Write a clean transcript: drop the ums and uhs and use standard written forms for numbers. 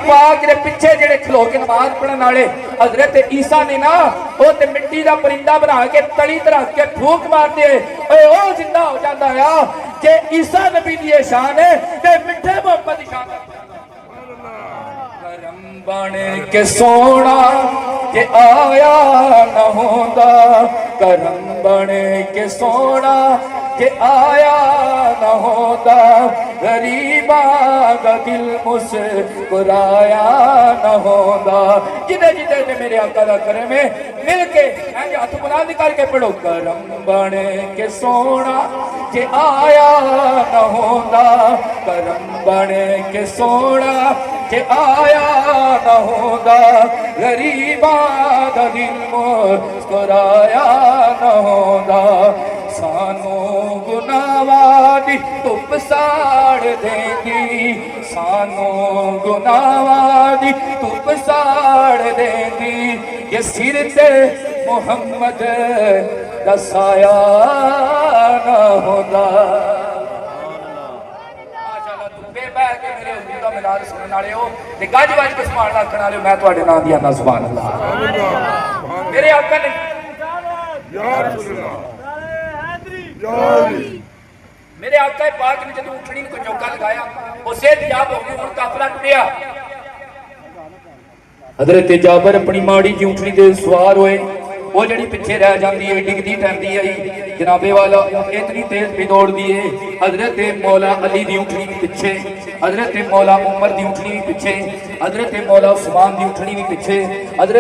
पाक दे पिछे जेड़े खलो के नमाज पढ़न वाले हजरत ईसा ने ना वो ते मिट्टी दा परिंदा बना के तली धर के फूक मारते ओए ओ जिंदा हो जाता है कि ईसा नबी दी शान है ते मिठे मोहम्मद दी शान करम बन के सोना के आया न होंदा करम बन के सोना के आया न होता गरीबा का दिल मुस्कुराया न होता जिदे जिदे ने मेरे आका दा करम है मिल के हाथ बुलंद करके पढ़ो करम बने के सोना के आया न होता करम बने के सोना के आया न होता गरीबा का दिल मुस्कुराया न होता सानू गुनावादी धुप साड़ देंगी सानू गुनावादी धुप साड़ देंगी ये सिर ते मोहम्मद दा साया ना होता मिलाद सुनने वाले हो ते गज वज के सुभान अल्लाह आखण वाले मैं तुहाडे नाम दी आना सुभान अल्लाह मेरे आका ने मेरे आका पाक ने जब उठनी को चौका लगाया वो सेहतयाब हो गई हुण काफिला टुरिया हजरत जाबर अपनी माड़ी जी उठनी ते सवार होए वो जड़ी पिछे रह जाती है डिगदी टहदी आई जनाबे वाला इतनी तेज भी दौड़ती है हजरत मौला अली दी उठनी भी पिछे हजरत मौला उमर दी उठनी भी पिछे हजरत मौला उस्मान दी उठनी भी पिछे हजरत